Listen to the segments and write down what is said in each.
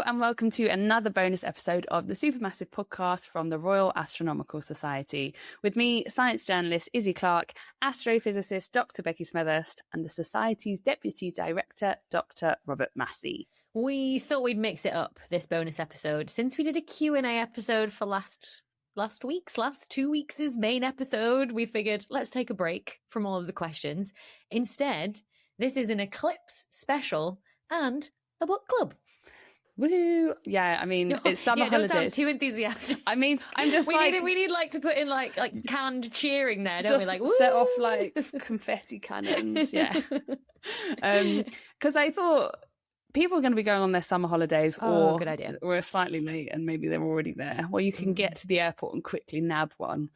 and welcome to another bonus episode of the Supermassive Podcast from the Royal Astronomical Society. With me, science journalist Izzie Clarke, astrophysicist Dr Becky Smethurst, and the Society's Deputy Director, Dr Robert Massey. We thought we'd mix it up this bonus episode since we did a Q&A episode for last 2 weeks' main episode. We figured let's take a break from all of the questions. Instead, this is an Eclipse special and a book club. Woohoo! Yeah, I mean, it's summer holidays. Don't sound too enthusiastic. I mean, I'm just we need to put in like canned cheering there, don't we? Like set off like confetti cannons, yeah. Because I thought people are going to be going on their summer holidays, or good idea. We're slightly late and maybe they're already there. Well, you can get to the airport and quickly nab one.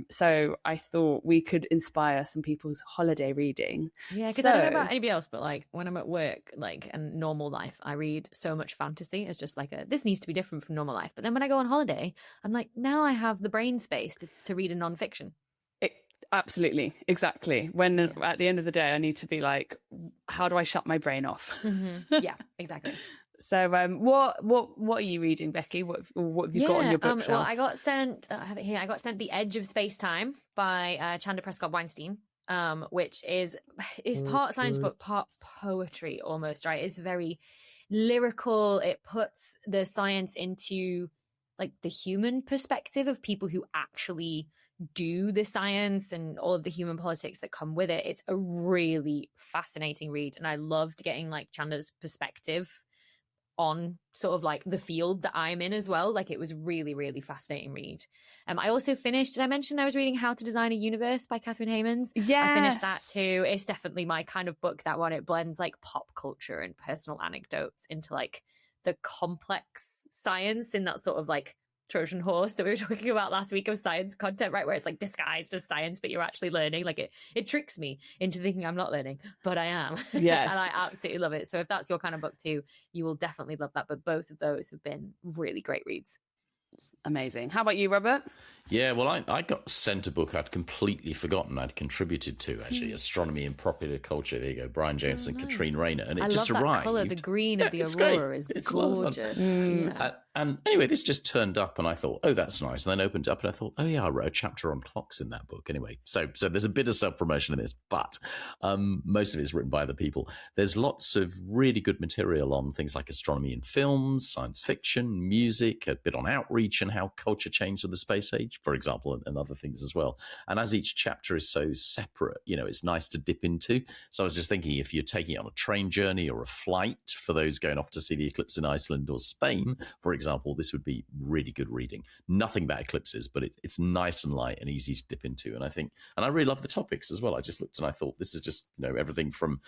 So I thought we could inspire some people's holiday reading. Yeah, because I don't know about anybody else, but like when I'm at work, like and normal life, I read so much fantasy. It's just like this needs to be different from normal life. But then when I go on holiday, I'm like, now I have the brain space to read a non-fiction. Absolutely, exactly. When at the end of the day, I need to be like, how do I shut my brain off? Yeah, exactly. So, what are you reading, Becky? What have you got on your bookshelf? Well, I got sent. I have it here. I got sent The Edge of Space-Time by Chandra Prescott Weinstein, which is part science book, part poetry, almost. Right? It's very lyrical. It puts the science into like the human perspective of people who actually do the science and all of the human politics that come with it. It's a really fascinating read, and I loved getting like Chandra's perspective on sort of like the field that I'm in as well. Like it was really, really fascinating read. I also finished, did I mention I was reading How to Design a Universe by Catherine Hammonds? Yes. I finished that too. It's definitely my kind of book, that one. It blends like pop culture and personal anecdotes into like the complex science in that sort of like Trojan horse that we were talking about last week of science content, right? Where it's like disguised as science, but you're actually learning. Like it tricks me into thinking I'm not learning, but I am. Yes. And I absolutely love it. So if that's your kind of book too, you will definitely love that. But both of those have been really great reads. Amazing. How about you, Robert? Yeah, well, I got sent a book I'd completely forgotten I'd contributed to, actually, Astronomy and Popular Culture. There you go, Brian James and Katrine Rayner. And it just love that arrived. colour, the green of the aurora is gorgeous. And anyway, this just turned up and I thought, oh, that's nice. And then opened it up and I thought, oh, yeah, I wrote a chapter on clocks in that book. Anyway, so there's a bit of self-promotion in this, but most of it is written by other people. There's lots of really good material on things like astronomy in films, science fiction, music, a bit on outreach and how culture changed with the space age, for example, and other things as well. And as each chapter is so separate, it's nice to dip into. So I was just thinking, if you're taking it on a train journey or a flight, for those going off to see the eclipse in Iceland or Spain, for example, this would be really good reading. Nothing about eclipses, but it's nice and light and easy to dip into. And I really love the topics as well. I just looked and I thought, this is just, everything from,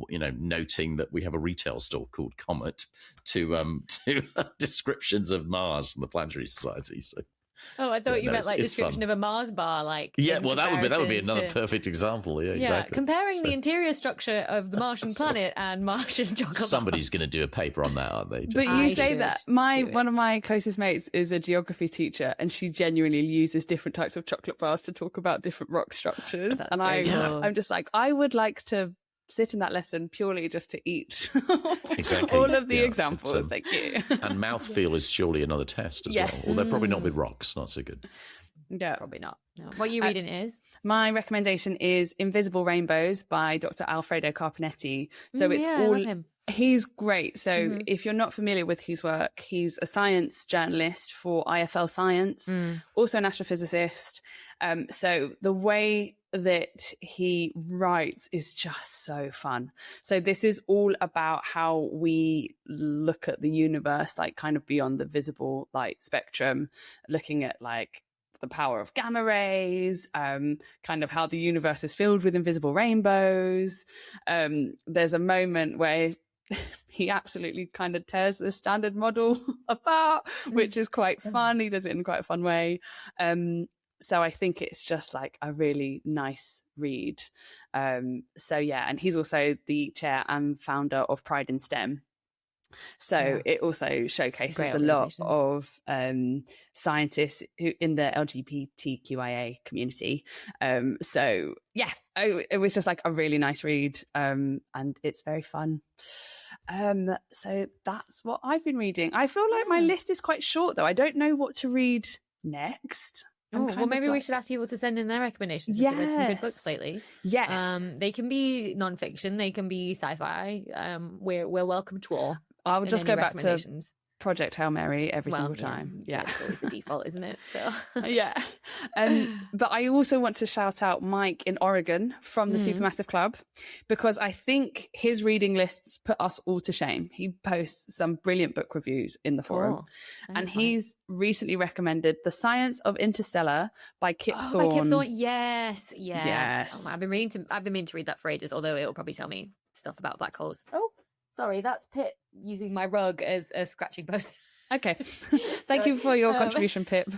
noting that we have a retail store called Comet to descriptions of Mars and the Planetary Society. So. Oh, I thought you meant like description of a Mars bar, like well, that would be another perfect example. Yeah, exactly. Comparing the interior structure of the Martian planet and Martian chocolate. Somebody's going to do a paper on that, aren't they? But you say that one of my closest mates is a geography teacher, and she genuinely uses different types of chocolate bars to talk about different rock structures. And I'm just like, I would like to sit in that lesson purely just to eat all of the examples. Thank you. And mouthfeel is surely another test as well. Although probably not with rocks, not so good. Yeah, probably not. No. What are you reading is? My recommendation is Invisible Rainbows by Dr. Alfredo Carpenetti. So it's I love him. He's great. So if you're not familiar with his work, he's a science journalist for IFL Science, also an astrophysicist. So the way that he writes is just so fun. So this is all about how we look at the universe, like kind of beyond the visible light spectrum, looking at like the power of gamma rays, kind of how the universe is filled with invisible rainbows. There's a moment where he absolutely kind of tears the standard model apart, which is quite fun. He does it in quite a fun way. So I think it's just like a really nice read. And he's also the chair and founder of Pride in STEM. So it also showcases a lot of scientists who in the LGBTQIA community. So yeah, it was just like a really nice read, and it's very fun. So that's what I've been reading. I feel like my list is quite short though. I don't know what to read next. Well, maybe we should ask people to send in their recommendations. Yes. If they've read some good books lately. Yes. They can be non-fiction. They can be sci-fi. We're welcome to all. I'll just go back to Project Hail Mary every single time. Yeah. It's always the default, isn't it? So yeah. But I also want to shout out Mike in Oregon from the Supermassive Club, because I think his reading lists put us all to shame. He posts some brilliant book reviews in the forum. And he's recently recommended The Science of Interstellar by Kip Thorne. By Kip Thorne, yes. Oh, I've been meaning to read that for ages, although it'll probably tell me stuff about black holes. Oh, sorry, that's Pip using my rug as a scratching post. Okay. Thank you for your contribution, Pip.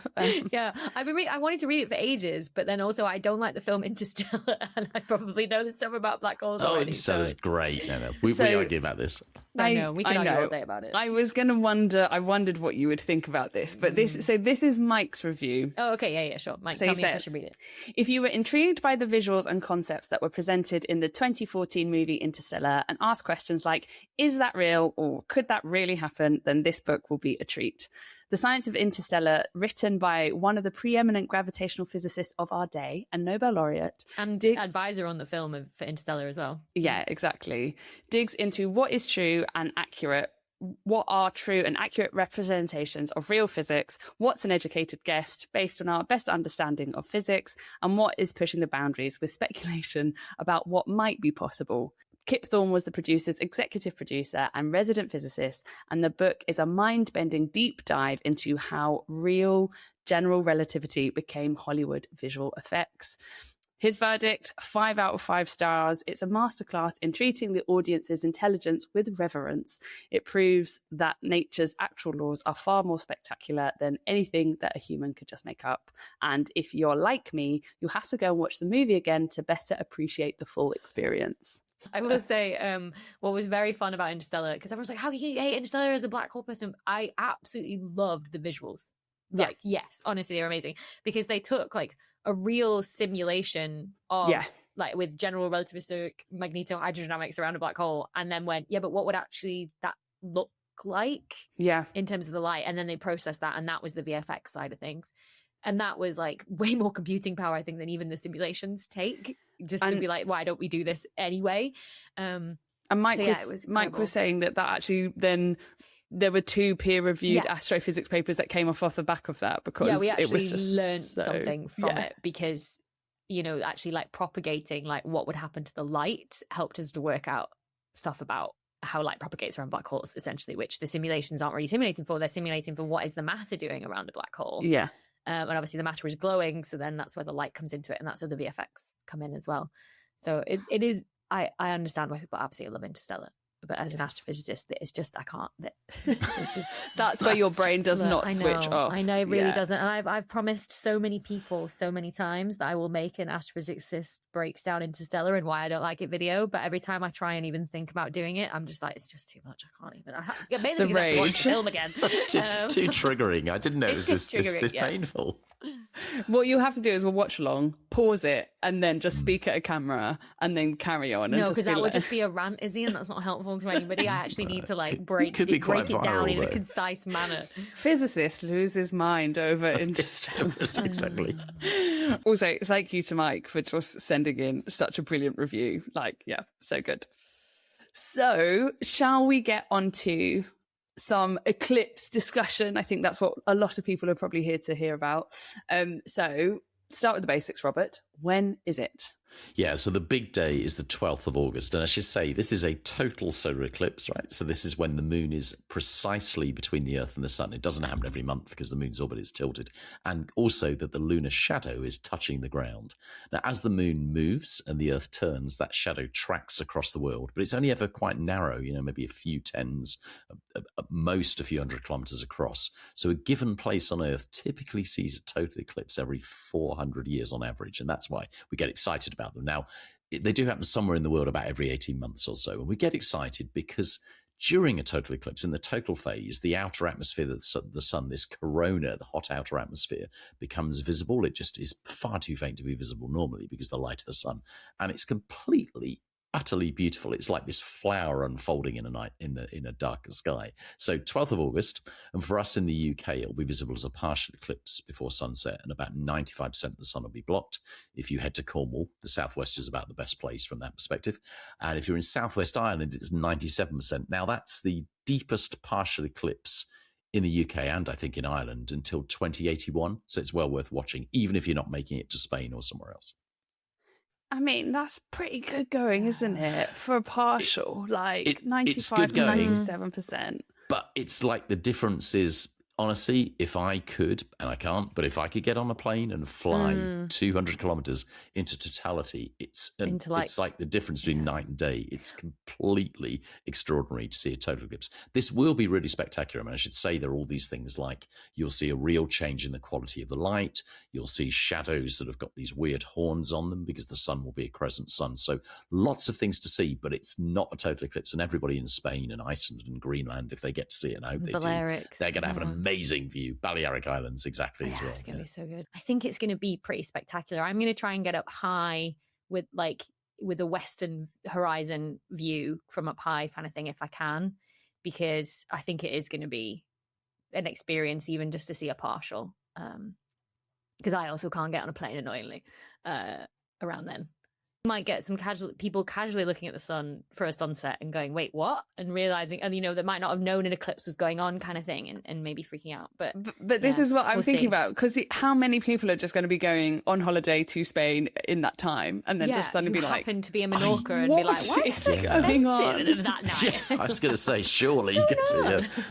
Yeah, I wanted to read it for ages, but then also I don't like the film Interstellar, and I probably know the stuff about black holes already. Interstellar's great. No. We argue about this. I know. We can argue all day about it. I was going to wondered what you would think about this, but this is Mike's review. Oh, okay. Yeah, sure. Mike, tell me if I should read it. If you were intrigued by the visuals and concepts that were presented in the 2014 movie Interstellar and asked questions like, is that real or could that really happen, then this book will be a treat. The Science of Interstellar, written by one of the preeminent gravitational physicists of our day and Nobel laureate. And advisor on the film for Interstellar as well. Yeah, exactly. Digs into what is true and accurate, what are true and accurate representations of real physics, what's an educated guess based on our best understanding of physics, and what is pushing the boundaries with speculation about what might be possible. Kip Thorne was the producer's executive producer and resident physicist, and the book is a mind-bending deep dive into how real general relativity became Hollywood visual effects. His verdict, 5 out of 5 stars. It's a masterclass in treating the audience's intelligence with reverence. It proves that nature's actual laws are far more spectacular than anything that a human could just make up. And if you're like me, you'll have to go and watch the movie again to better appreciate the full experience. I will say what was very fun about Interstellar, because everyone's like, how can you hate Interstellar as a black hole person? I absolutely loved the visuals. Like, yes, honestly, they're amazing, because they took like a real simulation of like with general relativistic magnetohydrodynamics around a black hole, and then went, but what would actually that look like in terms of the light? And then they processed that, and that was the VFX side of things. And that was like way more computing power, I think, than even the simulations take, just to be like, why don't we do this anyway? And Mike was saying that actually then there were 2 peer-reviewed astrophysics papers that came off the back of that, because we actually it was just learned something from it, because, actually like propagating like what would happen to the light helped us to work out stuff about how light propagates around black holes, essentially, which the simulations aren't really simulating for. They're simulating for what is the matter doing around a black hole. Yeah. And obviously the matter is glowing, so then that's where the light comes into it, and that's where the VFX come in as well. So it is, I understand why people absolutely love Interstellar, but as an astrophysicist, it's just, I can't. It's just that's where your brain does not switch off. I know it really doesn't. And I've promised so many people so many times that I will make an astrophysicist breaks down Interstellar and why I don't like it video. But every time I try and even think about doing it, I'm just like, it's just too much. I can't even. Mainly because I have to watch the film again. That's too triggering. I didn't know it was this painful. What you have to do is we'll watch along, pause it, and then just speak at a camera, and then carry on. No, because that will just be a rant, Izzie, and that's not helpful to anybody. I actually need to like break it down in a concise manner. Physicist loses mind over Interstellar. Exactly. Also, thank you to Mike for just sending in such a brilliant review. So good. So, shall we get on to some Eclipse discussion? I think that's what a lot of people are probably here to hear about. So start with the basics, Robert. When is it? Yeah, so the big day is the 12th of August. And I should say, this is a total solar eclipse, right? So this is when the moon is precisely between the Earth and the sun. It doesn't happen every month because the moon's orbit is tilted. And also that the lunar shadow is touching the ground. Now, as the moon moves and the Earth turns, that shadow tracks across the world. But it's only ever quite narrow, maybe a few tens, at most a few hundred kilometers across. So a given place on Earth typically sees a total eclipse every 400 years on average. And that's why we get excited about them. Now, they do happen somewhere in the world about every 18 months or so. And we get excited because during a total eclipse, in the total phase, the outer atmosphere of the sun, this corona, the hot outer atmosphere, becomes visible. It just is far too faint to be visible normally because of the light of the sun. And it's completely, utterly beautiful. It's like this flower unfolding in a night in a darker sky. So 12th of August, and for us in the UK, it'll be visible as a partial eclipse before sunset, and about 95% of the sun will be blocked. If you head to Cornwall, the southwest is about the best place from that perspective. And if you're in Southwest Ireland, it's 97%. Now, that's the deepest partial eclipse in the UK and I think in Ireland until 2081. So it's well worth watching, even if you're not making it to Spain or somewhere else. I mean, that's pretty good going, isn't it? For a partial, 95 to going, 97%. But it's like the difference is, honestly, if I could, and I can't, but if I could get on a plane and fly 200 kilometers into totality, it's like the difference between night and day. It's completely extraordinary to see a total eclipse. This will be really spectacular. I mean, I should say there are all these things like you'll see a real change in the quality of the light. You'll see shadows that have got these weird horns on them because the sun will be a crescent sun. So lots of things to see, but it's not a total eclipse. And everybody in Spain and Iceland and Greenland, if they get to see it, and I hope they do, they're going to have an amazing view. Balearic Islands, exactly, as well. It's going to be so good. I think it's going to be pretty spectacular. I'm going to try and get up high with a western horizon view from up high kind of thing if I can, because I think it is going to be an experience even just to see a partial. Because I also can't get on a plane annoyingly around then. Might get some people casually looking at the sun for a sunset and going, wait, what? And realizing, and they might not have known an eclipse was going on kind of thing, and maybe freaking out. But this is what I'm thinking about, because how many people are just going to be going on holiday to Spain in that time and then just suddenly be like, happen to be in Menorca and be like, what is going on that night? Yeah, I was going to say, surely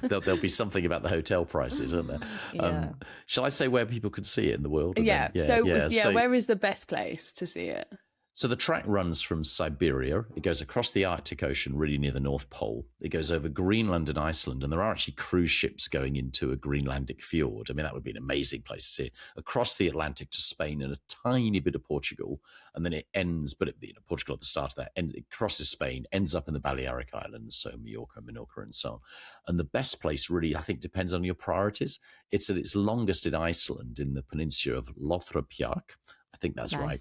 there'll be something about the hotel prices, isn't there? Yeah. Shall I say where people could see it in the world? So where is the best place to see it? So the track runs from Siberia. It goes across the Arctic Ocean, really near the North Pole. It goes over Greenland and Iceland, and there are actually cruise ships going into a Greenlandic fjord. I mean, that would be an amazing place to see it. Across the Atlantic to Spain and a tiny bit of Portugal, and then it ends, Portugal at the start of that, it crosses Spain, ends up in the Balearic Islands, so Mallorca, Menorca, and so on. And the best place really, I think, depends on your priorities. It's at its longest in Iceland, in the peninsula of Lothropjak. I think that's right.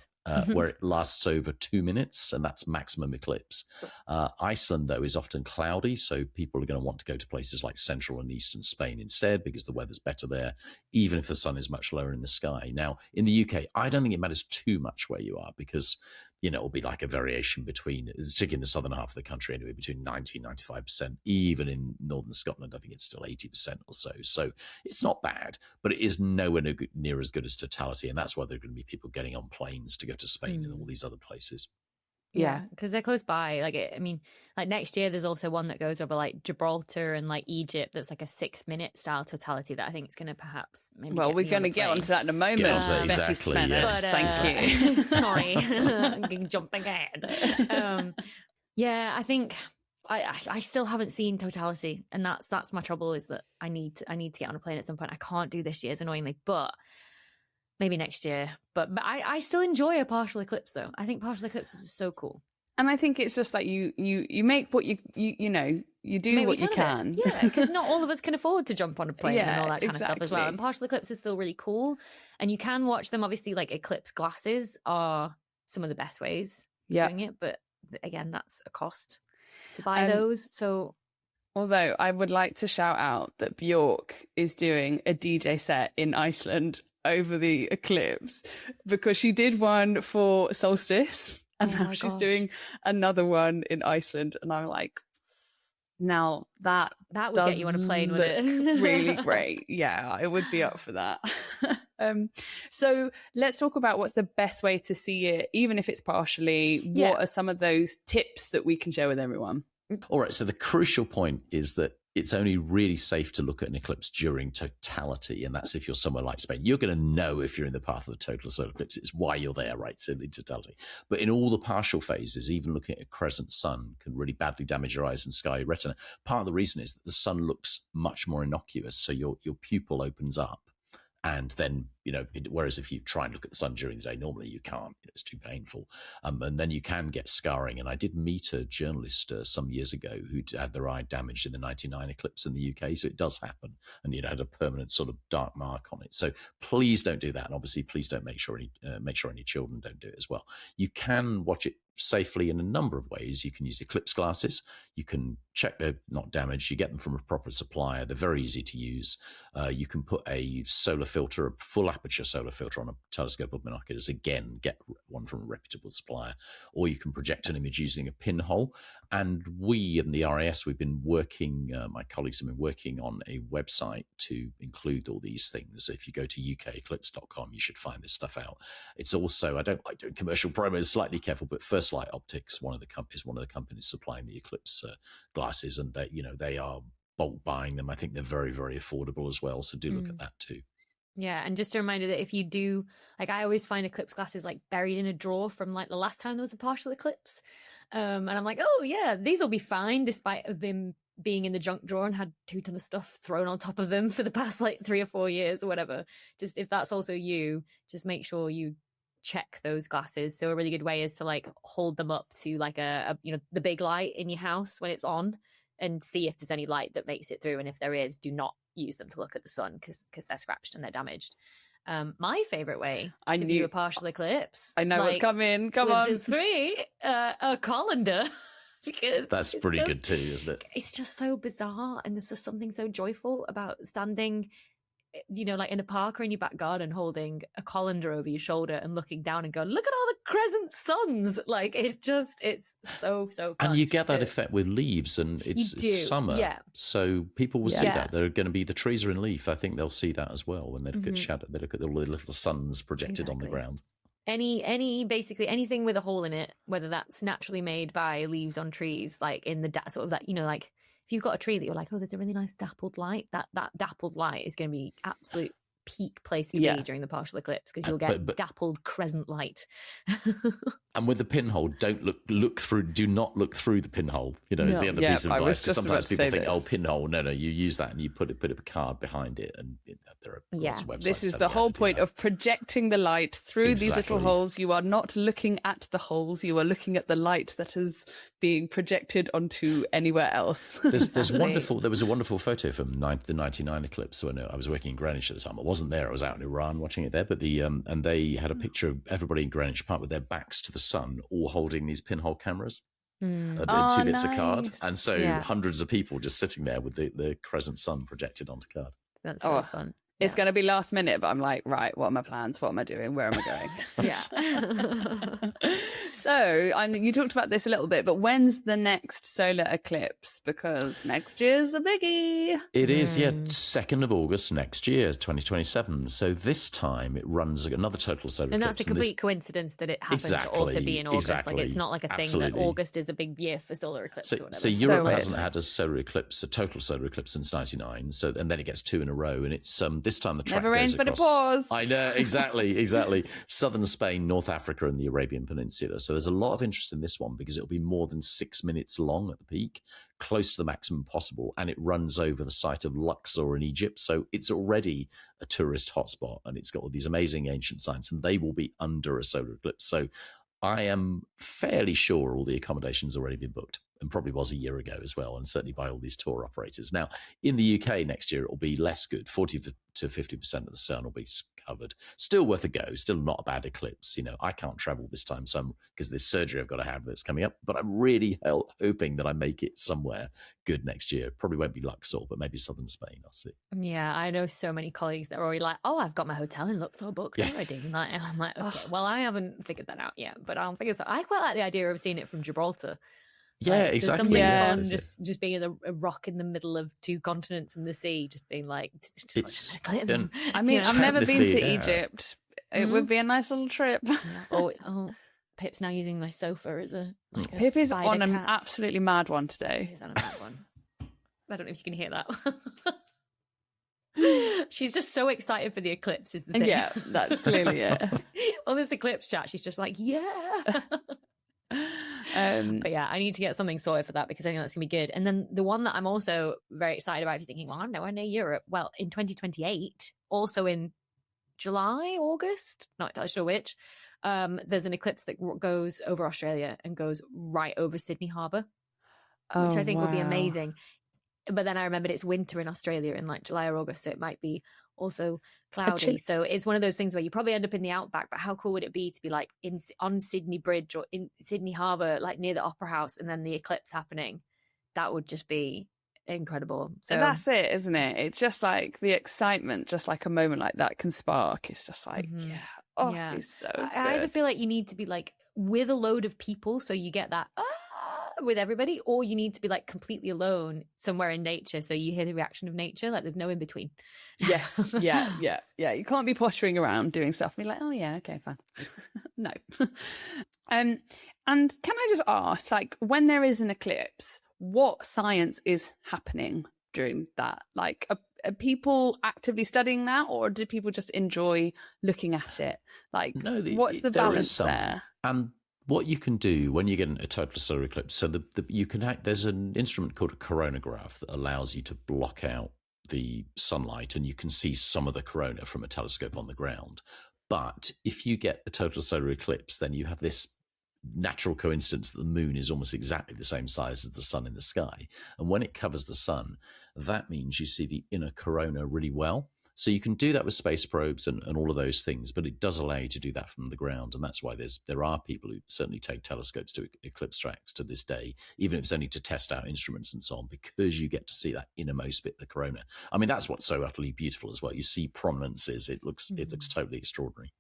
Where it lasts over 2 minutes, and that's maximum eclipse. Iceland, though, is often cloudy, so people are going to want to go to places like central and eastern Spain instead because the weather's better there, even if the sun is much lower in the sky. Now, in the UK, I don't think it matters too much where you are because, it'll be like a variation between, particularly in the southern half of the country anyway, between 90 and 95%. Even in northern Scotland, I think it's still 80% or so. So it's not bad, but it is nowhere near as good as totality. And that's why there are going to be people getting on planes to go to Spain and all these other places. Yeah, because they're close by. Next year there's also one that goes over like Gibraltar and like Egypt. That's like a 6-minute style totality that I think is going to perhaps maybe. Well, we're going to get onto that in a moment. Get onto that, exactly. Yes. But, thank you. Sorry, I'm jumping ahead. I think I still haven't seen totality, and that's my trouble. Is that I need to get on a plane at some point. I can't do this year's annoyingly, but. Maybe next year. But I still enjoy a partial eclipse, though. I think partial eclipses are so cool. And I think it's just like you make what you do what you can. Yeah, because not all of us can afford to jump on a plane and all that kind of stuff as well. And partial eclipse is still really cool. And you can watch them. Obviously, like eclipse glasses are some of the best ways of doing it. But again, that's a cost to buy those. So. Although I would like to shout out that Björk is doing a DJ set in Iceland over the eclipse, because she did one for solstice and now she's doing another one in Iceland, and I'm like, now that would get you on a plane with it. Really great. Yeah, I would be up for that. So let's talk about what's the best way to see it, even if it's partially. What are some of those tips that we can share with everyone? All right, so the crucial point is that it's only really safe to look at an eclipse during totality, and that's if you're somewhere like Spain. You're going to know if you're in the path of the total solar eclipse. It's why you're there, right? So in totality. But in all the partial phases, even looking at a crescent sun can really badly damage your eyes and scar your retina. Part of the reason is that the sun looks much more innocuous, so your pupil opens up, And then, whereas if you try and look at the sun during the day, normally you can't, it's too painful. And then you can get scarring. And I did meet a journalist some years ago who'd had their eye damaged in the 99 eclipse in the UK. So it does happen. And had a permanent sort of dark mark on it. So please don't do that. And obviously, please don't make sure any children don't do it as well. You can watch it safely in a number of ways. You can use eclipse glasses. You can check they're not damaged. You get them from a proper supplier. They're very easy to use. You can put a solar filter, a full aperture solar filter on a telescope or binoculars. Again, get one from a reputable supplier. Or you can project an image using a pinhole. And we in the RAS, we've been working, my colleagues have been working on a website to include all these things. If you go to ukeclipse.com, you should find this stuff out. It's also, I don't like doing commercial promos, slightly careful, but First Light Optics, one of the companies supplying the Eclipse glasses, and they are bulk buying them. I think they're very, very affordable as well. So do look at that too. Yeah, and just a reminder that if you do, I always find eclipse glasses buried in a drawer from the last time there was a partial eclipse. And I'm like, oh yeah, these will be fine, despite of them being in the junk drawer and had 2 tons of stuff thrown on top of them for the past 3 or 4 years or whatever. Just if that's also you, just make sure you check those glasses. So a really good way is to hold them up to the big light in your house when it's on and see if there's any light that makes it through. And if there is, do not use them to look at the sun because they're scratched and they're damaged. My favorite way to view a partial eclipse, I know what's coming. Come on, which is free, a colander. Because that's pretty good too, isn't it? It's just so bizarre, and there's just something so joyful about standing, in a park or in your back garden, holding a colander over your shoulder and looking down and going, "Look at all the crescent suns!" It's so fun. And you get that effect with leaves, and it's summer, so people will see that. They're going to be, the trees are in leaf. I think they'll see that as well when they look at shadow. They look at the little suns projected on the ground. Basically anything with a hole in it, whether that's naturally made by leaves on trees, in the sort of that, if you've got a tree that you're like, oh, there's a really nice dappled light, that dappled light is going to be absolute peak place to be during the partial eclipse, because you'll get dappled crescent light. And with the pinhole, do not look through the pinhole, is the other piece of advice, because sometimes people think, oh, pinhole, no, you use that and you put a card behind it, and there are lots of websites. This is the whole point of projecting the light through these little holes. You are not looking at the holes, you are looking at the light that is being projected onto anywhere else. There was a wonderful photo from the 99 eclipse when I was working in Greenwich at the time. I wasn't there, I was out in Iran watching it there, but and they had a picture of everybody in Greenwich Park with their backs to the sun, all holding these pinhole cameras, 2 bits of card, and so hundreds of people just sitting there with the crescent sun projected onto card. That's really fun. It's going to be last minute, but I'm like, right, what are my plans? What am I doing? Where am I going? So, you talked about this a little bit, but when's the next solar eclipse? Because next year's a biggie. It is, 2nd of August next year, 2027. So this time it runs another total solar eclipse. And that's a complete coincidence that it happens to also be in August. It's not like a thing that August is a big year for solar eclipse or whatever. So Europe hasn't had a solar eclipse, a total solar eclipse, since 99. So, and then it gets 2 in a row, and it's this time the track never rains, but it pours. I know, exactly. Southern Spain, North Africa, and the Arabian Peninsula. So there's a lot of interest in this one because it'll be more than 6 minutes long at the peak, close to the maximum possible, and it runs over the site of Luxor in Egypt. So it's already a tourist hotspot, and it's got all these amazing ancient sites, and they will be under a solar eclipse. So I am fairly sure all the accommodations already been booked, and probably was a year ago as well, and certainly by all these tour operators. Now, in the UK next year, it will be less good. 40 to 50% of the sun will be covered. Still worth a go. Still not a bad eclipse. I can't travel this time, because this surgery I've got to have that's coming up. But I'm really hoping that I make it somewhere good next year. Probably won't be Luxor, but maybe southern Spain. I'll see. Yeah, I know so many colleagues that are already like, oh, I've got my hotel in Luxor booked already. And I'm like, okay, well, I haven't figured that out yet, but I'll figure it out. I quite like the idea of seeing it from Gibraltar. Yeah, exactly. Something fun, just being a rock in the middle of 2 continents and the sea, just being like, I've never been to Egypt. It would be a nice little trip. Oh, Pip's now using my sofa as a Pip is on an absolutely mad one today. She's on a mad one. I don't know if you can hear that. She's just so excited for the eclipse is the thing. Yeah, that's clearly it. On this eclipse chat, she's just like, but yeah, I need to get something sorted for that because I think that's gonna be good. And then the one that I'm also very excited about, if you're thinking, well, I'm nowhere near Europe. Well, in 2028, also in July, August, not entirely sure which, there's an eclipse that goes over Australia and goes right over Sydney Harbour, which I think would be amazing. But then I remembered it's winter in Australia in like July or August, so it might be also cloudy. So it's one of those things where you probably end up in the outback, but how cool would it be to be like on Sydney Bridge or in Sydney Harbour, like near the Opera House, and then the eclipse happening? That would just be incredible. So that's it, isn't it? It's just like the excitement, just like a moment like that can spark. It's just like, it'd be so good. I either feel like you need to be like with a load of people, so you get that with everybody, or you need to be like completely alone somewhere in nature, so you hear the reaction of nature. Like there's no in between. Yes. Yeah. You can't be pottering around doing stuff and be like, oh yeah, okay, fine. No. And can I just ask, like, when there is an eclipse, what science is happening during that? Like, are people actively studying that, or do people just enjoy looking at it? Like, no, what's the balance there? And what you can do when you get a total solar eclipse, so you can there's an instrument called a coronagraph that allows you to block out the sunlight, and you can see some of the corona from a telescope on the ground. But if you get a total solar eclipse, then you have this natural coincidence that the moon is almost exactly the same size as the sun in the sky. And when it covers the sun, that means you see the inner corona really well. So you can do that with space probes and all of those things, but it does allow you to do that from the ground. And that's why there are people who certainly take telescopes to eclipse tracks to this day, even if it's only to test out instruments and so on, because you get to see that innermost bit, the corona. I mean, that's what's so utterly beautiful as well. You see prominences. It looks totally extraordinary.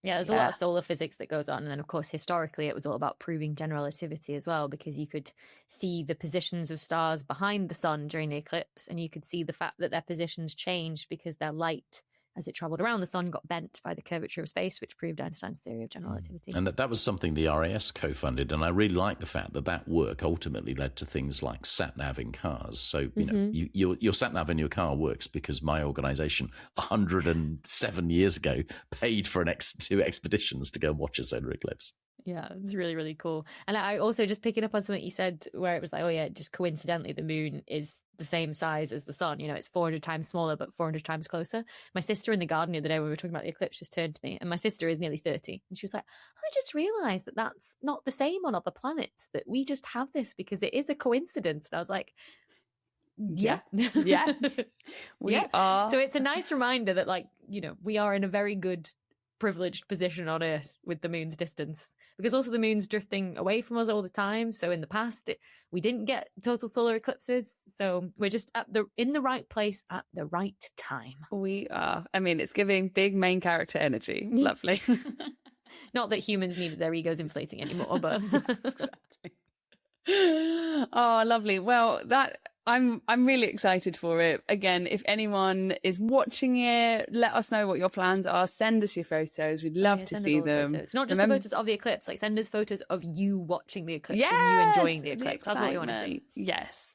Yeah, there's a lot of solar physics that goes on. And then, of course, historically, it was all about proving general relativity as well, because you could see the positions of stars behind the sun during the eclipse, and you could see the fact that their positions changed because their light, as it traveled around the sun, got bent by the curvature of space, which proved Einstein's theory of general relativity. And that was something the RAS co-funded, and I really like the fact that work ultimately led to things like sat-nav in cars. So, you know, your sat-nav in your car works because my organisation 107 years ago paid for two expeditions to go and watch a solar eclipse. Yeah, it's really, really cool. And I also, just picking up on something you said where it was like, oh yeah, just coincidentally the moon is the same size as the sun. You know, it's 400 times smaller, but 400 times closer. My sister in the garden the other day when we were talking about the eclipse just turned to me, and my sister is nearly 30. And she was like, I just realised that that's not the same on other planets, that we just have this because it is a coincidence. And I was like, yeah. We are. So it's a nice reminder that, like, you know, we are in a very good privileged position on Earth with the moon's distance, because also the moon's drifting away from us all the time. So in the past we didn't get total solar eclipses, so we're just in the right place at the right time. We are. I mean, it's giving big main character energy. Lovely. Not that humans needed their egos inflating anymore, but exactly. Oh, lovely. Well, I'm really excited for it. Again, if anyone is watching it, let us know what your plans are. Send us your photos. We'd love to see them. Photos. Not just the photos of the eclipse, like send us photos of you watching the eclipse and you enjoying the eclipse. That's what we want to see. Yes.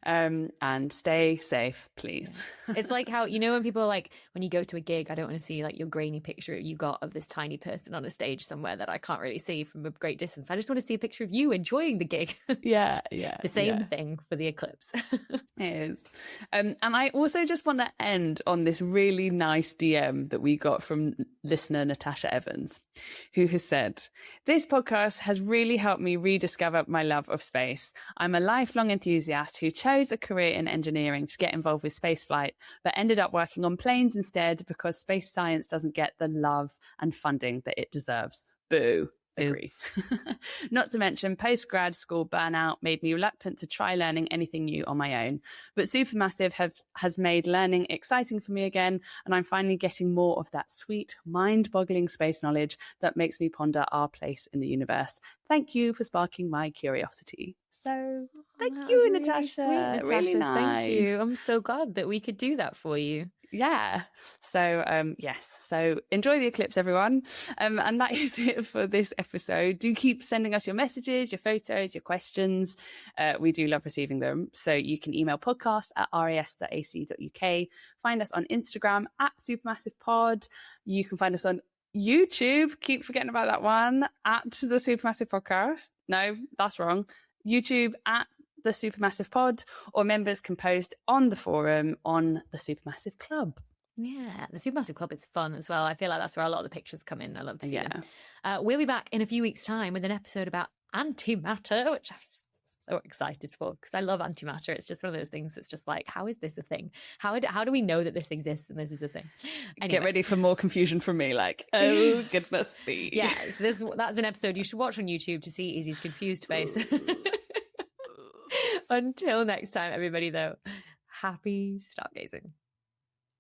And stay safe, please. It's like how, you know, when people are like, when you go to a gig, I don't want to see like your grainy picture you got of this tiny person on a stage somewhere that I can't really see from a great distance. I just want to see a picture of you enjoying the gig. Yeah. The same thing for the eclipse. It is. And I also just want to end on this really nice DM that we got from listener Natasha Evans, who has said, this podcast has really helped me rediscover my love of space. I'm a lifelong enthusiast who chose a career in engineering to get involved with spaceflight, but ended up working on planes instead because space science doesn't get the love and funding that it deserves. Boo. Agree. Not to mention post-grad school burnout made me reluctant to try learning anything new on my own. But Supermassive has made learning exciting for me again, and I'm finally getting more of that sweet, mind-boggling space knowledge that makes me ponder our place in the universe. Thank you for sparking my curiosity. So thank you, really Natasha. Sweet, Natasha. Really nice. Thank you. I'm so glad that we could do that for you. Yeah. So, yes. So enjoy the eclipse, everyone. And that is it for this episode. Do keep sending us your messages, your photos, your questions. We do love receiving them. So you can email podcast@ras.ac.uk. Find us on Instagram @SupermassivePod. You can find us on YouTube. Keep forgetting about that one. @the Supermassive Podcast. No, that's wrong. YouTube @the Supermassive Pod, or members can post on the forum on the Supermassive Club. Yeah, the Supermassive Club is fun as well. I feel like that's where a lot of the pictures come in. I love to see them. Yeah. We'll be back in a few weeks' time with an episode about antimatter, which I'm so excited for because I love antimatter. It's just one of those things that's just like, how is this a thing? How do we know that this exists and this is a thing? Anyway. Get ready for more confusion from me, like, oh, goodness me. Yes, that's an episode you should watch on YouTube to see Izzie's confused face. Until next time, everybody, though, happy stargazing.